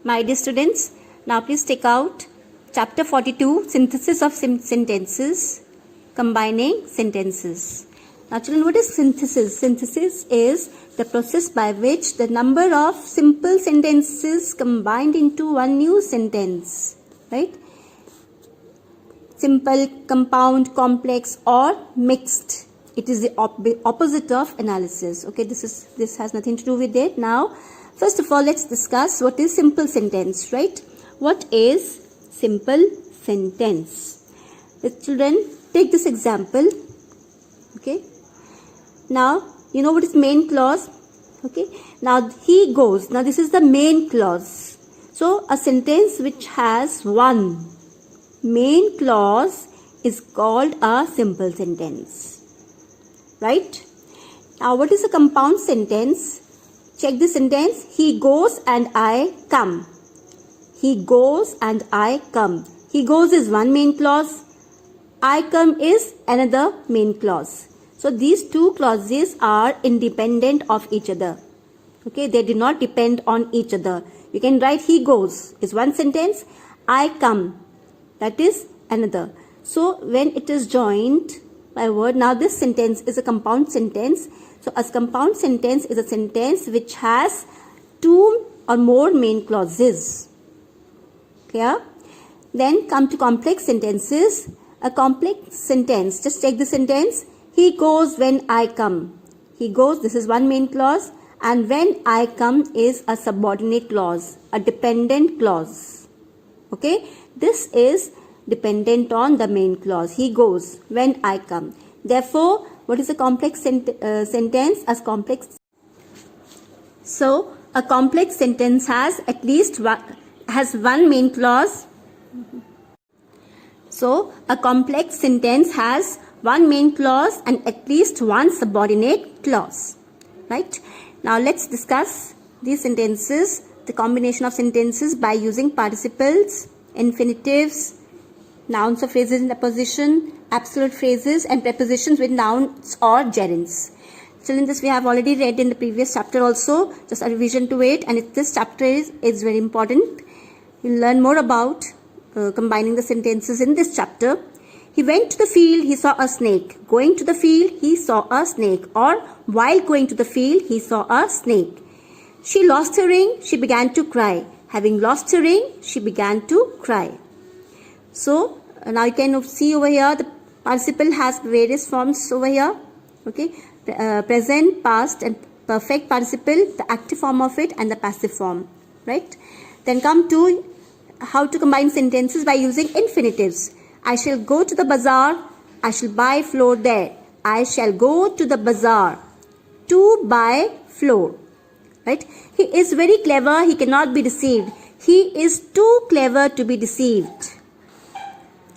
My dear students, now please take out chapter 42, synthesis of sentences, combining sentences. Now children, what is synthesis? Synthesis is the process by which the number of simple sentences combined into one new sentence, right? Simple, compound, complex or mixed. It is the opposite of analysis. Okay, this has nothing to do with it. Now, first of all, let's discuss what is simple sentence, right? What is simple sentence? The children, take this example. Okay. Now, you know what is main clause? Okay. Now, he goes. Now, this is the main clause. So, a sentence which has one main clause is called a simple sentence. Right? Now, what is a compound sentence? Check the sentence. He goes and I come. He goes and I come. He goes is one main clause. I come is another main clause. So, these two clauses are independent of each other. Okay, they do not depend on each other. You can write he goes is one sentence. I come, that is another. So, when it is joined by word, now this sentence is a compound sentence. So, a compound sentence is a sentence which has two or more main clauses. Clear? Then come to complex sentences. A complex sentence, just take the sentence. He goes when I come. He goes, this is one main clause. And when I come is a subordinate clause, a dependent clause. Okay? This is dependent on the main clause. He goes when I come. Therefore, what is a complex sentence? As complex. So, a complex sentence has at least one main clause. So, a complex sentence has one main clause and at least one subordinate clause. Right? Now, let's discuss these sentences, the combination of sentences by using participles, infinitives, nouns or phrases in apposition, absolute phrases and prepositions with nouns or gerunds. So, in this we have already read in the previous chapter also, just a revision to it, and this chapter is very important. You'll learn more about combining the sentences in this chapter. He went to the field, he saw a snake. Going to the field, he saw a snake. Or while going to the field, he saw a snake. She lost her ring, she began to cry. Having lost her ring, she began to cry. So, now you can see over here, the participle has various forms over here. Okay, present, past and perfect participle, the active form of it and the passive form. Right? Then come to how to combine sentences by using infinitives. I shall go to the bazaar. I shall buy flour there. I shall go to the bazaar to buy flour. Right? He is very clever. He cannot be deceived. He is too clever to be deceived.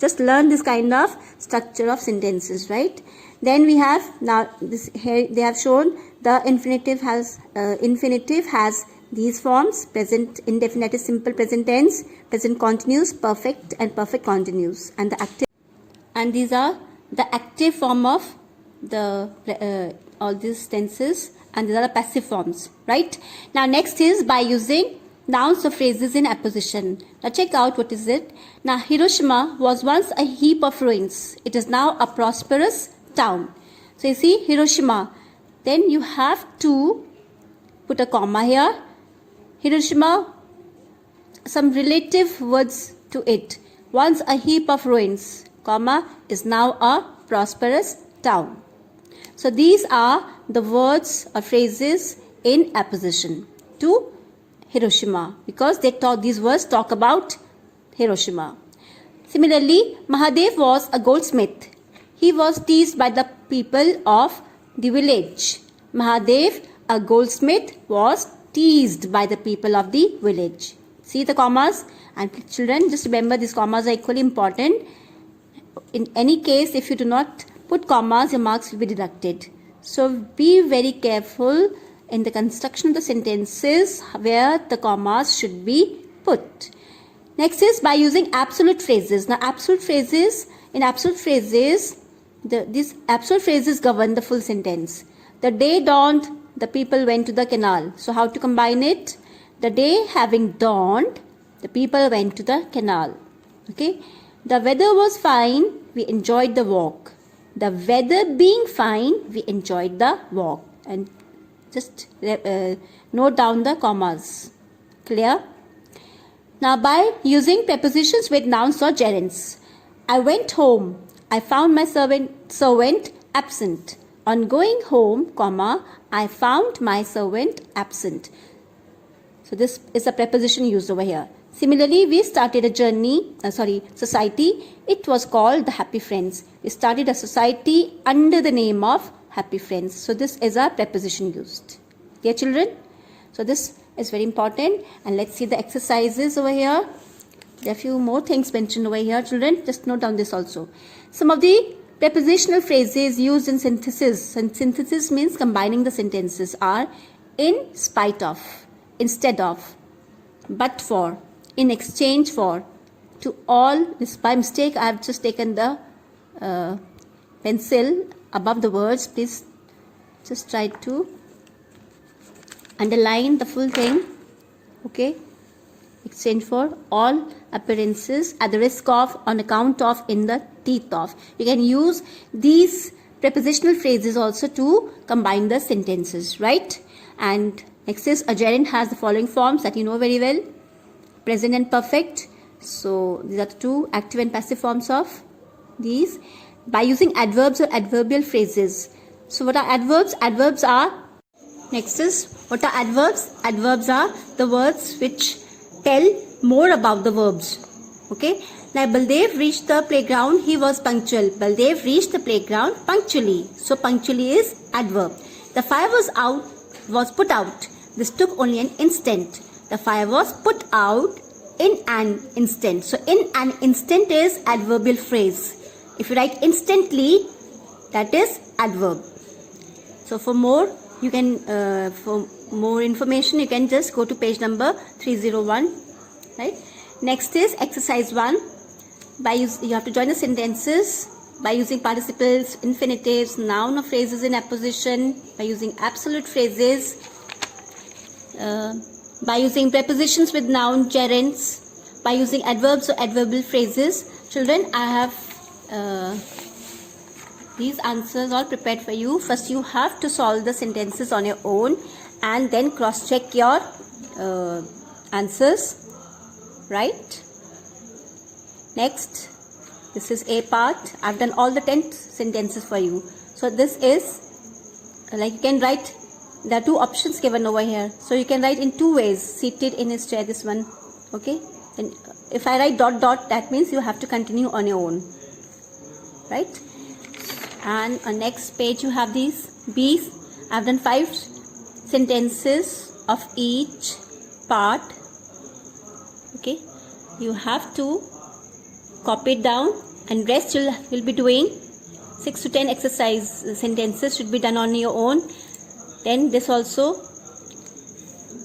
Just learn this kind of structure of sentences, right? Then we have, now this here they have shown the infinitive has these forms: present indefinite, simple present tense, present continuous, perfect and perfect continuous, and the active. And these are the active form of the all these tenses, and these are the passive forms, right? Now next is by using nouns or phrases in apposition. Now check out what is it. Now Hiroshima was once a heap of ruins. It is now a prosperous town. So you see Hiroshima. Then you have to put a comma here. Hiroshima, some relative words to it. Once a heap of ruins, comma, is now a prosperous town. So these are the words or phrases in apposition to Hiroshima, because these words talk about Hiroshima. Similarly, Mahadev was a goldsmith. He was teased by the people of the village. Mahadev, a goldsmith, was teased by the people of the village. See the commas? And children, just remember these commas are equally important. In any case, if you do not put commas, your marks will be deducted. So be very careful in the construction of the sentences where the commas should be put. Next is by using absolute phrases. Now absolute phrases, in absolute phrases, these absolute phrases govern the full sentence. The day dawned, the people went to the canal. So how to combine it? The day having dawned, the people went to the canal. Okay. The weather was fine. We enjoyed the walk. The weather being fine, we enjoyed the walk. And just note down the commas. Clear? Now by using prepositions with nouns or gerunds. I went home. I found my servant absent. On going home, comma, I found my servant absent. So this is a preposition used over here. Similarly, we started a society. It was called the Happy Friends. We started a society under the name of Happy Friends. So this is a preposition used. Dear children, so this is very important. And let's see the exercises over here. There are a few more things mentioned over here, children. Just note down this also. Some of the prepositional phrases used in synthesis, and synthesis means combining the sentences, are in spite of, instead of, but for, in exchange for, to all. This by mistake I have just taken the pencil above the words. Please just try to underline the full thing. Okay. Exchange for, all appearances, at the risk of, on account of, in the teeth of. You can use these prepositional phrases also to combine the sentences, right? And next is a gerund has the following forms that you know very well: present and perfect. So these are the two active and passive forms of these. By using adverbs or adverbial phrases. So what are adverbs? Adverbs are, next is, what are adverbs? Adverbs are the words which tell more about the verbs. Okay. Now Baldev reached the playground. He was punctual. Baldev reached the playground punctually. So punctually is adverb. The fire was put out. This took only an instant. The fire was put out in an instant. So in an instant is adverbial phrase. If you write instantly, that is adverb. So for more, you can for more information, you can just go to page number 301. Right. Next is exercise 1. You have to join the sentences by using participles, infinitives, noun or phrases in apposition, by using absolute phrases, by using prepositions with noun, gerunds, by using adverbs or adverbial phrases. Children, I have these answers all prepared for you. First, you have to solve the sentences on your own and then cross-check your answers. Right? Next, this is A part. I've done all the 10 sentences for you. So this is, like, you can write, there are two options given over here. So you can write in two ways. Seated in his chair, this one. Okay? And if I write dot dot, that means you have to continue on your own. Right? And on next page you have these B's. I've done 5 sentences of each part. Okay, you have to copy it down, and rest you'll be doing 6 to 10 exercise sentences should be done on your own. Then this also,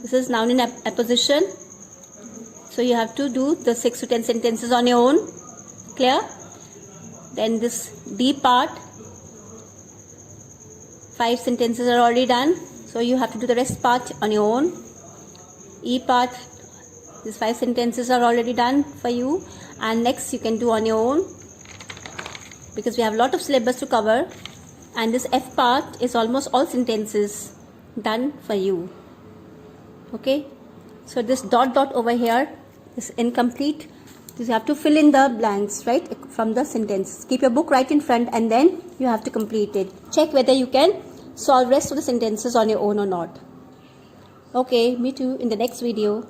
this is noun in apposition. So you have to do the 6 to 10 sentences on your own. Clear? Then this D part, 5 sentences are already done. So you have to do the rest part on your own. E part, these 5 sentences are already done for you, and next you can do on your own because we have a lot of syllabus to cover. And this F part is almost all sentences done for you. Okay, so this dot dot over here is incomplete. You have to fill in the blanks, right, from the sentence. Keep your book right in front and then you have to complete it. Check whether you can solve rest of the sentences on your own or not. Okay, me too in the next video.